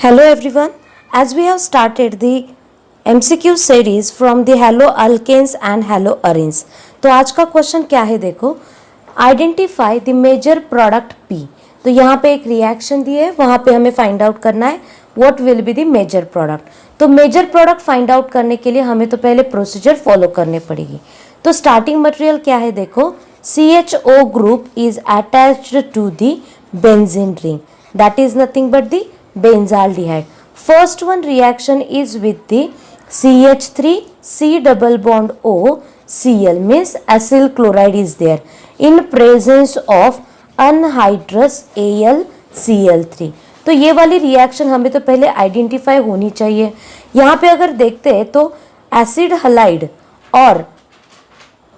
Hello everyone, as we have started the MCQ series from the Hello Alkanes and Hello Arenes. तो आज का question क्या है देखो, identify the major product P। तो यहाँ पे एक रिएक्शन दी है, वहाँ पे हमें फाइंड आउट करना है what will be the major product. तो मेजर प्रोडक्ट फाइंड आउट करने के लिए हमें तो पहले प्रोसीजर फॉलो करने पड़ेगी। तो स्टार्टिंग मटेरियल क्या है देखो, CHO group is attached to the benzene ring, that is nothing but the benzaldehyde. First one reaction is with the CH3 C double bond O Cl means acyl chloride is there in presence of anhydrous AlCl3। तो ये वाली reaction हमें तो पहले identify होनी चाहिए। यहाँ पे अगर देखते हैं तो एसिड हलाइड और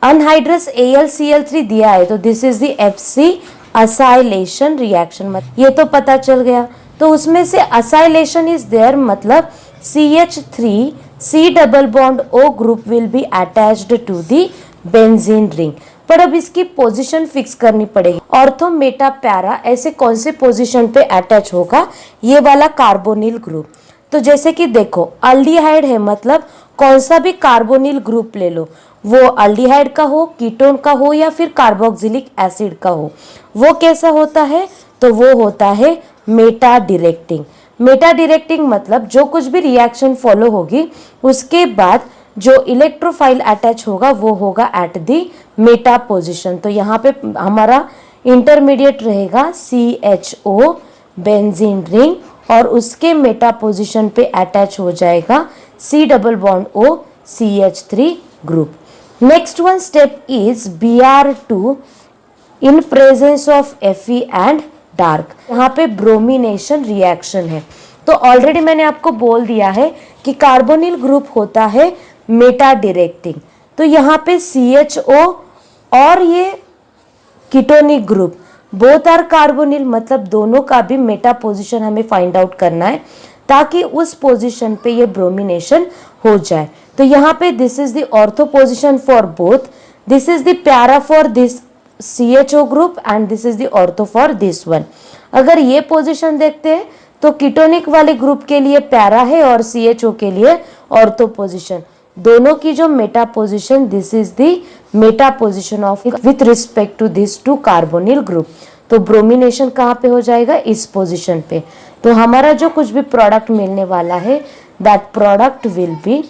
अनहाइड्रस AlCl3 दिया है, तो this is the FC acylation reaction, ये तो पता चल गया। तो उसमें से असाइलेशन इज देयर, मतलब CH3 C double bond O group will be attached to the benzene ring. पर अब इसकी पोजीशन फिक्स करनी पड़ेगी। ऑर्थो मेटा पैरा ऐसे कौन से पोजीशन पे अटैच होगा ये वाला कार्बोनिल ग्रुप। तो जैसे कि देखो अल्डिहाइड है, मतलब कौन सा भी कार्बोनिल ग्रुप ले लो, वो अल्डिहाइड का हो, कीटोन का हो या फिर कार्बोक्सिलिक एसिड का हो, वो कैसा होता है, तो वो होता है मेटा डायरेक्टिंग। मेटा डायरेक्टिंग मतलब जो कुछ भी रिएक्शन फॉलो होगी उसके बाद जो इलेक्ट्रोफाइल अटैच होगा वो होगा एट दी मेटा पोजीशन। तो यहाँ पे हमारा इंटरमीडिएट रहेगा CHO बेंजीन रिंग और उसके मेटा पोजीशन पे अटैच हो जाएगा C double bond O CH3 group. Next one step is Br2 in presence of Fe and dark. यहाँ पे ब्रोमिनेशन रिएक्शन है। तो ऑलरेडी मैंने आपको बोल दिया है कि कार्बोनिल ग्रुप होता है मेटा डायरेक्टिंग। तो यहाँ पे CHO और ये ketonic group both are carbonyl, मतलब दोनों का भी मेटा पोजीशन हमें फाइंड आउट करना है ताकि उस पोजीशन पे ये ब्रोमिनेशन हो जाए। तो यहाँ पे this is the ortho position for both, this is the para for this CHO group and this is the ortho for this one. अगर ये पोजीशन देखते हैं तो कीटोनिक वाले ग्रुप के लिए पैरा है और CHO के लिए ऑर्थो पोजीशन। दोनों की जो meta position, this is the meta position of with respect to this two carbonyl group. तो ब्रोमिनेशन कहाँ पे हो जाएगा, इस पोजीशन पे। तो हमारा जो कुछ भी प्रोडक्ट मिलने वाला है that product will be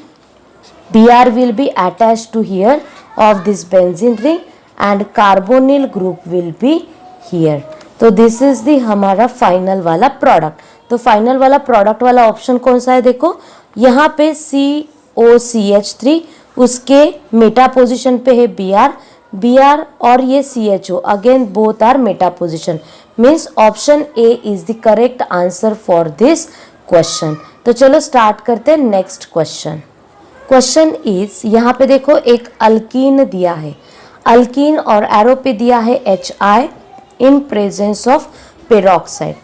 Br will be attached to here of this benzene ring and carbonyl group will be here। तो दिस इज दी हमारा फाइनल वाला प्रोडक्ट। तो फाइनल वाला प्रोडक्ट वाला ऑप्शन कौन सा है देखो, यहाँ पे COCH3 उसके मेटा पोजीशन पे है Br और ये CHO again both are meta position, means option A is the correct answer for this question. तो चलो स्टार्ट करते हैं नेक्स्ट क्वेश्चन। क्वेश्चन इज, यहाँ पे देखो एक अल्कीन दिया है, अल्कीन और एरो पे दिया है HI in presence of peroxide.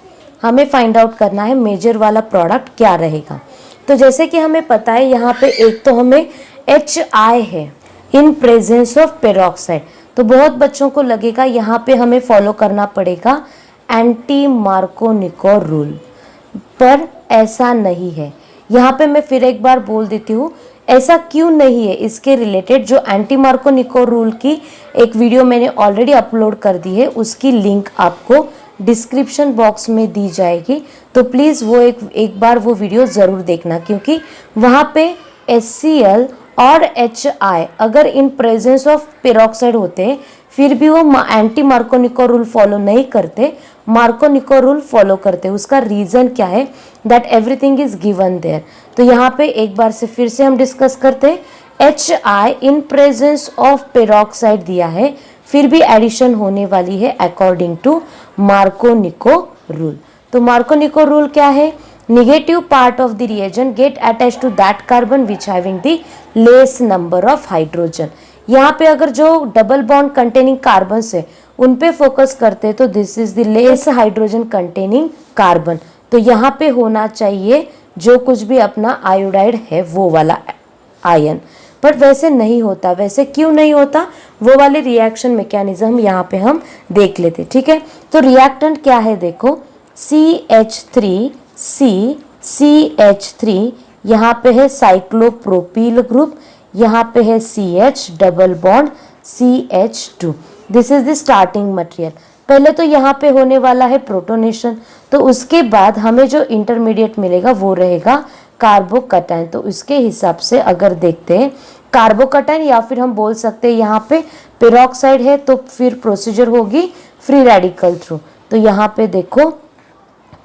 हमें फाइंड आउट करना है मेजर वाला प्रोडक्ट क्या रहेगा। तो जैसे कि हमें पता है यहाँ पे एक तो हमें HI है इन प्रेजेंस ऑफ पेरोक्साइड। तो बहुत बच्चों को लगेगा यहाँ पे हमें फॉलो करना पड़ेगा एंटी मार्कोनिको रूल, पर ऐसा नहीं है। यहाँ पे मैं फिर एक बार बोल देती हूँ ऐसा क्यों नहीं है, इसके रिलेटेड जो एंटी मार्कोनिको रूल की एक वीडियो मैंने ऑलरेडी अपलोड कर दी है, उसकी लिंक आपको डिस्क्रिप्शन बॉक्स में दी जाएगी। तो प्लीज़ वो एक बार वो वीडियो ज़रूर देखना, क्योंकि वहाँ पे HCl और HI अगर इन प्रेजेंस ऑफ पेरोक्साइड होते फिर भी वो एंटी मार्कोनिको रूल फॉलो नहीं करते, मार्कोनिको रूल फॉलो करते। उसका रीज़न क्या है, that everything is given there. तो यहाँ पे एक बार से फिर से हम डिस्कस करते हैं। HI in presence of peroxide दिया है, फिर भी एडिशन होने वाली है अकॉर्डिंग टू मार्कोनिको रूल। तो मार्कोनिको रूल क्या है, negative part of the reagent get attached to that carbon which having the less number of hydrogen। यहाँ पे अगर जो डबल बॉन्ड कंटेनिंग कार्बन है उन पे फोकस करते तो this is the less hydrogen containing carbon. तो यहाँ पे होना चाहिए जो कुछ भी अपना आयोडाइड है वो वाला आयन, पर वैसे नहीं होता। वैसे क्यों नहीं होता, वो वाले रिएक्शन मैकेनिज्म यहाँ पे हम देख लेते, ठीक है। तो रिएक्टेंट क्या है देखो, CH3C CH3, यहाँ पे है साइक्लोप्रोपील ग्रुप, यहाँ पे है CH double bond CH2। This is the starting material. पहले तो यहाँ पे होने वाला है प्रोटोनेशन, तो उसके बाद हमें जो इंटरमीडिएट मिलेगा वो रहेगा कार्बोकैटायन। तो इसके हिसाब से अगर देखते हैं कार्बोकैटायन, या फिर हम बोल सकते हैं यहाँ पे पेरोक्साइड है, तो फिर प्रोसीजर होगी फ्री रेडिकल थ्रू। तो यहाँ पे देखो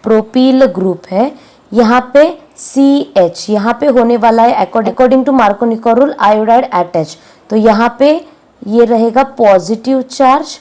प्रोपील ग्रुप है, यहाँ पे CH, यहाँ पे होने वाला है according to Markovnikov rule iodide attach, तो यहाँ पे ये रहेगा पॉजिटिव चार्ज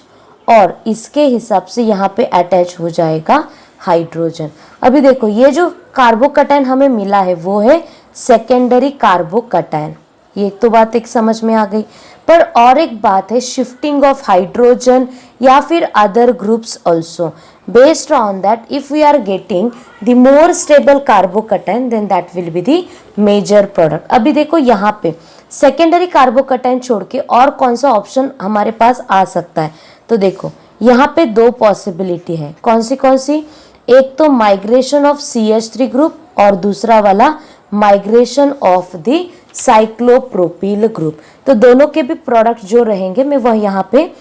और इसके हिसाब से यहाँ पे अटैच हो जाएगा हाइड्रोजन। अभी देखो ये जो कार्बोकैटायन हमें मिला है वो है सेकेंडरी कार्बोकैटायन, ये तो बात एक समझ में आ गई। पर और एक बात है शिफ्टिंग ऑफ हाइड्रोजन या फिर other groups also. Based on that if we are getting the more stable carbocation then that will be the major product. अभी देखो यहाँ पे सेकेंडरी कार्बोकैटायन छोड़ के और कौन सा ऑप्शन हमारे पास आ सकता है, तो देखो यहाँ पे दो पॉसिबिलिटी है। कौन सी? एक तो माइग्रेशन ऑफ CH3 ग्रुप और दूसरा वाला माइग्रेशन ऑफ द साइक्लोप्रोपील ग्रुप। तो दोनों के भी प्रोडक्ट जो रहेंगे मैं वह यहाँ पे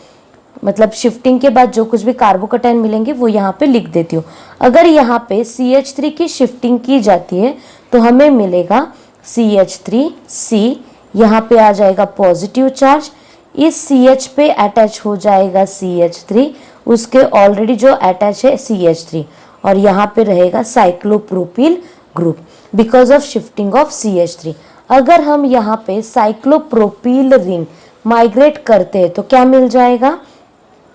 मतलब शिफ्टिंग के बाद जो कुछ भी कार्बोकैटायन मिलेंगे वो यहाँ पे लिख देती हूँ। अगर यहाँ पे CH3 की शिफ्टिंग की जाती है तो हमें मिलेगा CH3C, यहाँ पे आ जाएगा पॉजिटिव चार्ज, इस CH पे अटैच हो जाएगा CH3, उसके ऑलरेडी जो अटैच है CH3, और यहाँ पे रहेगा cyclopropyl group because of shifting of CH3। अगर हम यहाँ पे साइक्लोप्रोपील रिंग माइग्रेट करते हैं तो क्या मिल जाएगा,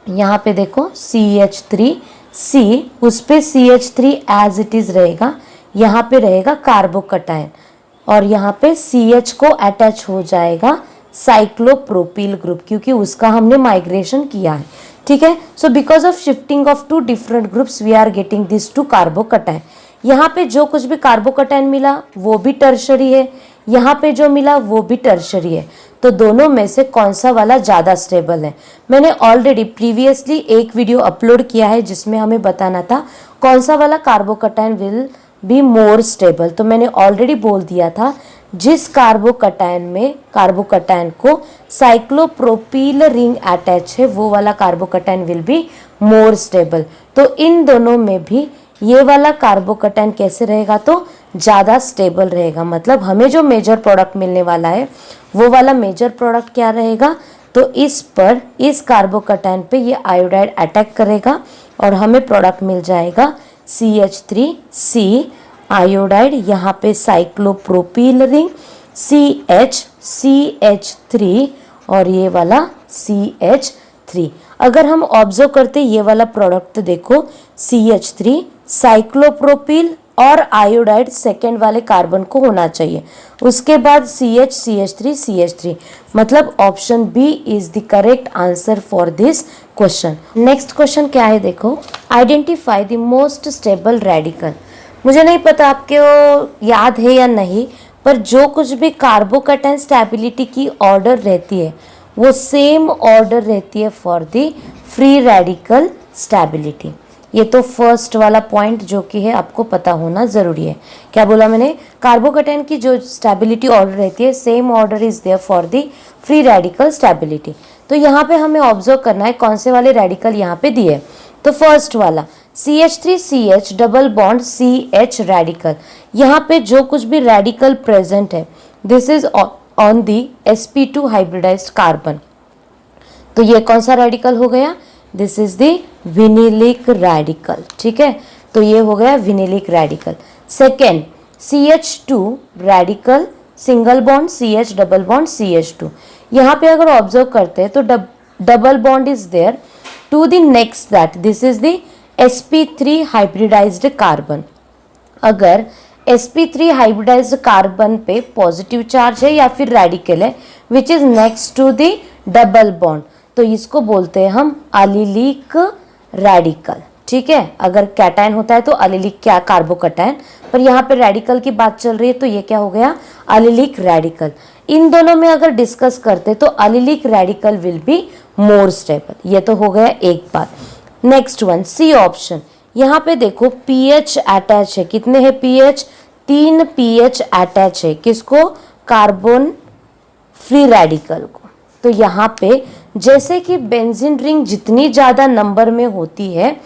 यहाँ पे देखो CH3C, उस पे CH3 एज इट इज रहेगा, यहाँ पे रहेगा कार्बोकैटायन और यहाँ पे CH को अटैच हो जाएगा साइक्लोप्रोपील ग्रुप क्योंकि उसका हमने माइग्रेशन किया है। ठीक है, so because of shifting of two different groups we are getting this two carbocation. यहाँ पे जो कुछ भी कार्बोकैटायन मिला वो भी टर्शरी है, यहाँ पे जो मिला वो भी टर्शरी है, तो दोनों में से कौन सा वाला ज़्यादा स्टेबल है। मैंने ऑलरेडी प्रीवियसली एक वीडियो अपलोड किया है जिसमें हमें बताना था कौन सा वाला carbocation will be more stable. तो मैंने ऑलरेडी बोल दिया था जिस कार्बोकैटायन को साइक्लोप्रोपील रिंग अटैच है वो वाला carbocation will be more stable. तो इन दोनों में भी ये वाला कार्बोकैटायन कैसे रहेगा, तो ज़्यादा स्टेबल रहेगा। मतलब हमें जो मेजर प्रोडक्ट मिलने वाला है वो वाला मेजर प्रोडक्ट क्या रहेगा, तो इस कार्बोकैटायन पे ये आयोडाइड अटैक करेगा और हमें प्रोडक्ट मिल जाएगा CH3C आयोडाइड, यहाँ पे साइक्लोप्रोपील रिंग CH3 और ये वाला CH3। अगर हम ऑब्जर्व करते ये वाला प्रोडक्ट देखो CH3 साइक्लोप्रोपील और आयोडाइड सेकेंड वाले कार्बन को होना चाहिए, उसके बाद CH3 मतलब option B is the correct answer for this question. Next question क्या है देखो, identify the most stable radical. मुझे नहीं पता आपको याद है या नहीं, पर जो कुछ भी कार्बोकैटायन स्टेबिलिटी की ऑर्डर रहती है वो सेम ऑर्डर रहती है for the free radical stability. ये तो फर्स्ट वाला पॉइंट जो कि है आपको पता होना ज़रूरी है। क्या बोला मैंने, कार्बोकैटायन की जो स्टेबिलिटी ऑर्डर रहती है same order is there for the free radical stability. तो यहाँ पे हमें ऑब्जर्व करना है कौन से वाले रेडिकल यहाँ पे दिए। तो फर्स्ट वाला CH3CH double bond CH radical, यहाँ पे जो कुछ भी रेडिकल प्रेजेंट है this is on the sp2 hybridised carbon. तो ये कौन सा रेडिकल हो गया, this is the vinylic radical. ठीक है, तो ये हो गया vinylic radical. Second CH2 radical single bond CH double bond CH2, यहाँ पे अगर ऑब्जर्व करते हैं तो double bond is there to the next that this is the sp3 hybridised carbon. अगर sp3 हाइब्रिडाइज्ड कार्बन पे पॉजिटिव चार्ज है या फिर रेडिकल है which is next to the double bond, तो इसको बोलते हैं हम एलिलिक रेडिकल। ठीक है, अगर कैटायन होता है तो एलिलिक क्या कार्बोकैटायन, पर यहाँ पे रेडिकल की बात चल रही है तो ये क्या हो गया एलिलिक रेडिकल। इन दोनों में अगर डिस्कस करते तो allylic radical will be more stable. ये तो हो गया एक बात। नेक्स्ट वन सी ऑप्शन, यहाँ पे देखो पीएच अटैच है, कितने हैं पीएच 3 pH अटैच है किसको, कार्बन फ्री रेडिकल को। तो यहाँ पे जैसे कि बेंजीन रिंग जितनी ज़्यादा नंबर में होती है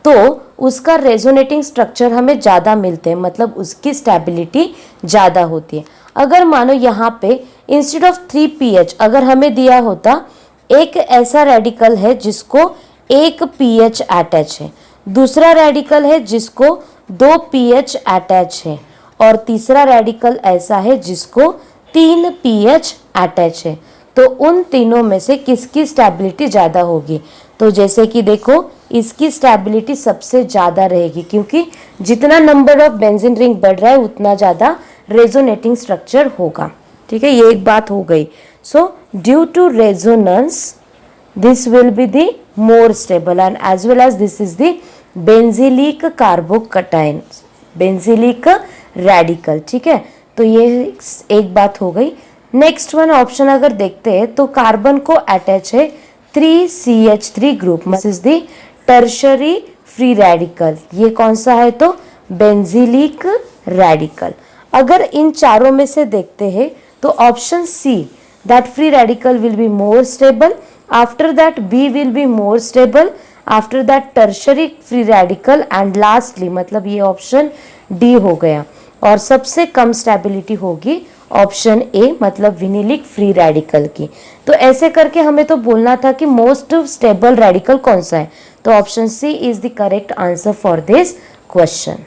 तो उसका रेजोनेटिंग स्ट्रक्चर हमें ज़्यादा मिलते हैं, मतलब उसकी स्टेबिलिटी ज़्यादा होती है। अगर मानो यहाँ पे इंस्टेड ऑफ 3 pH अगर हमें दिया होता एक ऐसा रेडिकल है जिसको 1 pH अटैच है, दूसरा रेडिकल है जिसको 2 pH अटैच है, और तीसरा रेडिकल ऐसा है जिसको 3 pH अटैच है, तो उन तीनों में से किसकी स्टेबिलिटी ज़्यादा होगी। तो जैसे कि देखो इसकी स्टेबिलिटी सबसे ज़्यादा रहेगी, क्योंकि जितना नंबर ऑफ बेंजीन रिंग बढ़ रहा है उतना ज़्यादा रेजोनेटिंग स्ट्रक्चर होगा। ठीक है, ये एक बात हो गई। So due to resonance this will be the more stable and as well as this is the benzylic कार्बोकटाइन, benzylic radical. ठीक है, तो ये एक बात हो गई। नेक्स्ट वन ऑप्शन अगर देखते हैं तो कार्बन को अटैच है 3CH3 group, this is the tertiary free radical. ये कौन सा है, तो बेंजीलिक रेडिकल। अगर इन चारों में से देखते हैं तो option see that free radical will be more stable, after that B will be more stable, after that tertiary free radical and lastly मतलब ये ऑप्शन डी हो गया, और सबसे कम स्टेबिलिटी होगी ऑप्शन ए मतलब विनिलिक फ्री रेडिकल की। तो ऐसे करके हमें तो बोलना था कि मोस्ट स्टेबल रेडिकल कौन सा है, तो option C is the correct answer for this question.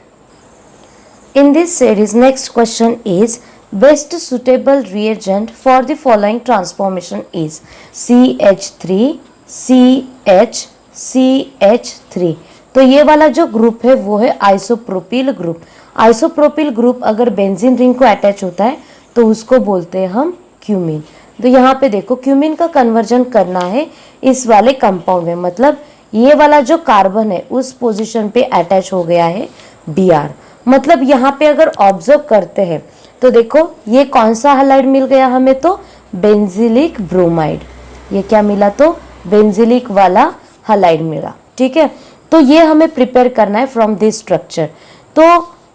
In this series, next question is best suitable reagent for the following transformation is CH3 CH CH3। तो ये वाला जो ग्रुप है वो है आइसोप्रोपिल ग्रुप। आइसोप्रोपिल ग्रुप अगर benzene ring को attach होता है तो उसको बोलते हैं हम क्यूमीन। तो यहाँ पे देखो क्यूमीन का कन्वर्जन करना है इस वाले कंपाउंड में, मतलब ये वाला जो कार्बन है उस पोजीशन पे अटैच हो गया है Br। मतलब यहाँ पे अगर ऑब्जर्व करते हैं तो देखो ये कौन सा हैलाइड मिल गया हमें, तो बेंजीलिक ब्रोमाइड। ये क्या मिला, तो बेंजीलिक वाला हैलाइड मिला। ठीक है, तो ये हमें प्रिपेयर करना है फ्रॉम दिस स्ट्रक्चर। तो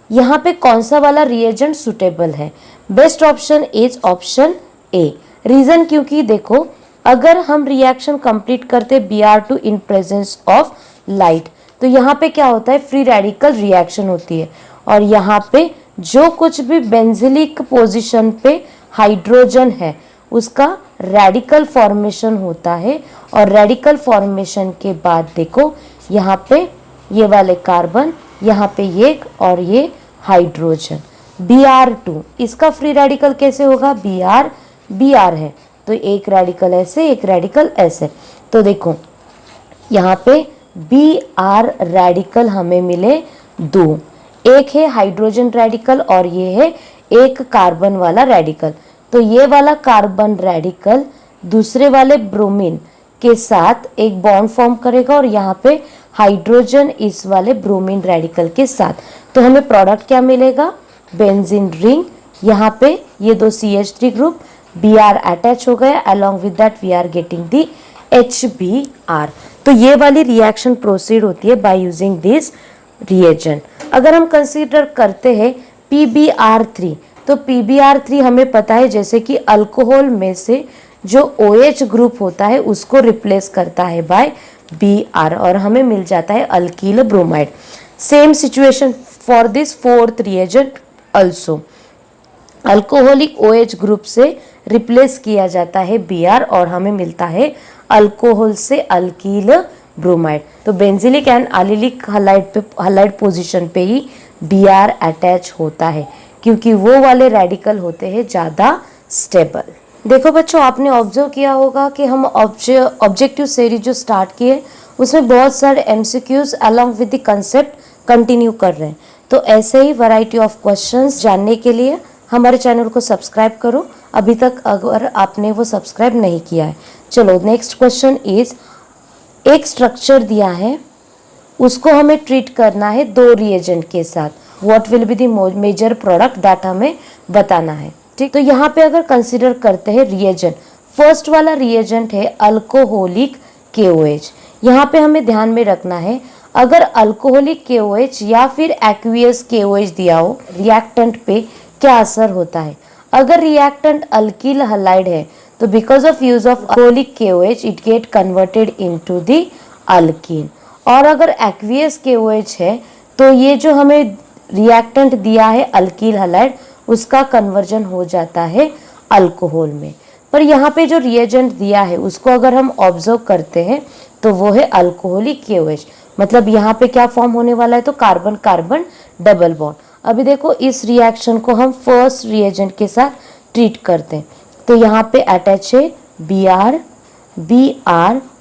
यहाँ पे कौन सा वाला रिएजेंट सुटेबल है, best option is option A. Reason क्योंकि देखो अगर हम रिएक्शन कंप्लीट करते Br2 in presence of light तो यहाँ पे क्या होता है, फ्री रेडिकल रिएक्शन होती है, और यहाँ पे जो कुछ भी बेंजीलिक पोजीशन पे हाइड्रोजन है उसका रेडिकल फॉर्मेशन होता है, और रेडिकल फॉर्मेशन के बाद देखो यहाँ पे ये वाले कार्बन, यहाँ पे ये और ये हाइड्रोजन Br2, इसका फ्री रेडिकल कैसे होगा, Br है तो एक रेडिकल ऐसे एक रेडिकल ऐसे। तो देखो यहाँ पे Br रेडिकल हमें मिले दो, एक है हाइड्रोजन रेडिकल और ये है एक कार्बन वाला रेडिकल। तो ये वाला कार्बन रेडिकल दूसरे वाले ब्रोमीन के साथ एक बॉन्ड फॉर्म करेगा और यहाँ पे हाइड्रोजन इस वाले ब्रोमीन रेडिकल के साथ, तो हमें प्रोडक्ट क्या मिलेगा, बेंजीन रिंग। यहाँ पे ये दो CH3 ग्रुप Br अटैच हो गया, along with that we are getting the HBr। तो ये वाली रिएक्शन प्रोसीड होती है बाय यूजिंग दिस रिएजेंट। अगर हम कंसीडर करते हैं PbR3, तो PbR3 हमें पता है जैसे कि अल्कोहल में से जो OH ग्रुप होता है उसको रिप्लेस करता है बाय Br और हमें मिल जाता है alkyl bromide. Same situation for this fourth reagent also, alcoholic OH group से रिप्लेस किया जाता है Br और हमें मिलता है अल्कोहल से अल्कील ब्रोमाइड। तो benzylic and allylic halide position पे ही Br अटैच होता है क्योंकि वो वाले रेडिकल होते हैं ज़्यादा स्टेबल। देखो बच्चों, आपने ऑब्जर्व किया होगा कि हम ऑब्जेक्टिव सीरीज जो स्टार्ट किए उसमें बहुत सारे MCQs along with the concept continue कर रहे हैं। तो ऐसे ही वैरायटी ऑफ क्वेश्चंस जानने के लिए हमारे चैनल को सब्सक्राइब करो अभी तक अगर आपने वो सब्सक्राइब नहीं किया है। चलो नेक्स्ट क्वेश्चन इज, एक स्ट्रक्चर दिया है उसको हमें ट्रीट करना है दो रिएजेंट के साथ, what will be the major product that हमें बताना है। ठीक, तो यहाँ पे अगर कंसिडर करते हैं रिएजेंट, फर्स्ट वाला रिएजेंट है अल्कोहलिक KOH। यहाँ पे हमें ध्यान में रखना है अगर अल्कोहलिक KOH या फिर एक्वियस KOH दिया हो रिएक्टेंट पे क्या असर होता है। अगर रिएक्टेंट अल्किल हलाइड है तो because of use of alcoholic KOH it get converted into the alkyne. और अगर एक्वियस KOH है तो ये जो हमें रिएक्टेंट दिया है अल्किल हलाइड उसका कन्वर्जन हो जाता है अल्कोहल में। पर यहाँ पे जो रिएजेंट दिया है उसको अगर हम ऑब्जर्व करते हैं तो वो है अल्कोहलिक KOH। मतलब यहाँ पे क्या फॉर्म होने वाला है तो कार्बन कार्बन डबल बॉन्ड। अभी देखो इस रिएक्शन को हम फर्स्ट रिएजेंट के साथ ट्रीट करते हैं तो यहाँ पे अटैच है Br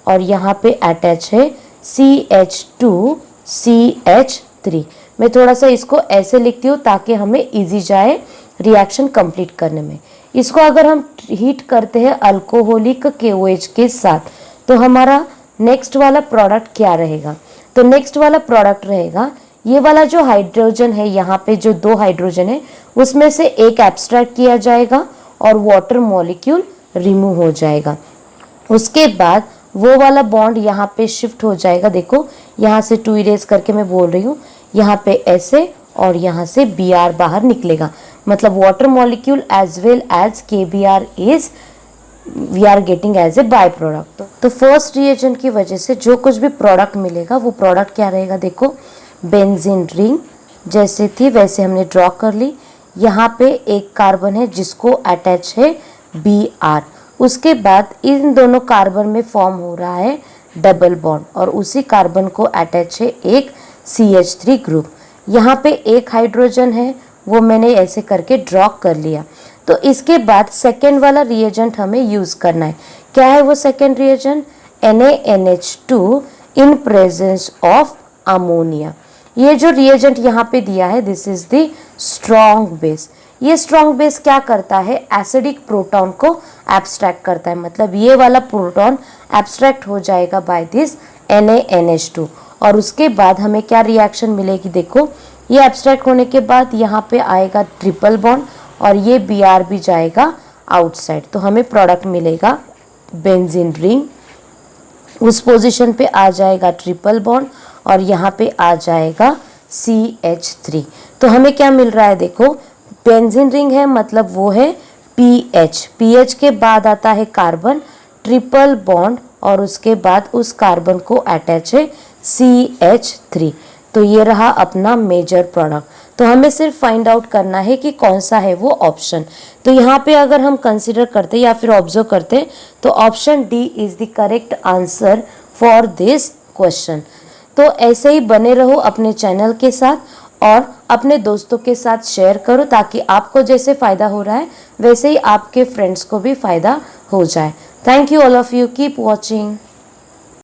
और यहाँ पे अटैच है CH2CH3। मैं थोड़ा सा इसको ऐसे लिखती हूँ ताकि हमें इजी जाए रिएक्शन कंप्लीट करने में। इसको अगर हम हीट करते हैं अल्कोहलिक KOH के साथ तो हमारा नेक्स्ट वाला प्रोडक्ट क्या रहेगा। तो नेक्स्ट वाला प्रोडक्ट रहेगा ये वाला जो हाइड्रोजन है, यहाँ पे जो 2 हाइड्रोजन है उसमें से एक एब्स्ट्रैक्ट किया जाएगा और वाटर मॉलिक्यूल रिमूव हो जाएगा। उसके बाद वो वाला बॉन्ड यहाँ पे शिफ्ट हो जाएगा। देखो यहाँ से 2 इरेज करके मैं बोल रही हूँ, यहाँ पे ऐसे और यहाँ से Br बाहर निकलेगा। मतलब water molecule as well as KBr is we are getting as a by product. तो फर्स्ट रिएजेंट की वजह से जो कुछ भी प्रोडक्ट मिलेगा वो प्रोडक्ट क्या रहेगा। देखो बेंजीन रिंग जैसे थी वैसे हमने ड्रॉ कर ली। यहाँ पे एक कार्बन है जिसको अटैच है Br। उसके बाद इन दोनों कार्बन में फॉर्म हो रहा है डबल बॉन्ड और उसी कार्बन को अटैच है एक CH3 ग्रुप। यहाँ पे एक हाइड्रोजन है वो मैंने ऐसे करके ड्रॉ कर लिया। तो इसके बाद सेकेंड वाला रिएजेंट हमें यूज करना है। क्या है वो second reagent NaNH2 in presence of ammonia. ये जो रिएजेंट यहाँ पे दिया है this is the strong base. ये स्ट्रॉन्ग बेस क्या करता है एसिडिक प्रोटॉन को एब्स्ट्रैक्ट करता है। मतलब ये वाला प्रोटॉन एब्स्ट्रैक्ट हो जाएगा बाय दिस NaNH2 और उसके बाद हमें क्या रिएक्शन मिलेगी। देखो ये एब्स्ट्रैक्ट होने के बाद यहाँ पे आएगा ट्रिपल बॉन्ड और ये Br भी जाएगा आउटसाइड। तो हमें प्रोडक्ट मिलेगा बेंजीन रिंग, उस पोजीशन पे आ जाएगा ट्रिपल बॉन्ड और यहाँ पे आ जाएगा CH3। तो हमें क्या मिल रहा है देखो बेंजीन रिंग है मतलब वो है PH के बाद आता है कार्बन ट्रिपल बॉन्ड और उसके बाद उस कार्बन को अटैच है CH3। तो ये रहा अपना मेजर प्रोडक्ट। तो हमें सिर्फ फाइंड आउट करना है कि कौन सा है वो ऑप्शन। तो यहाँ पे अगर हम कंसिडर करते या फिर ऑब्जर्व करते तो option D is the correct answer for this question. तो ऐसे ही बने रहो अपने चैनल के साथ और अपने दोस्तों के साथ शेयर करो ताकि आपको जैसे फ़ायदा हो रहा है वैसे ही आपके फ्रेंड्स को भी फ़ायदा हो जाए। Thank you all of you, keep watching.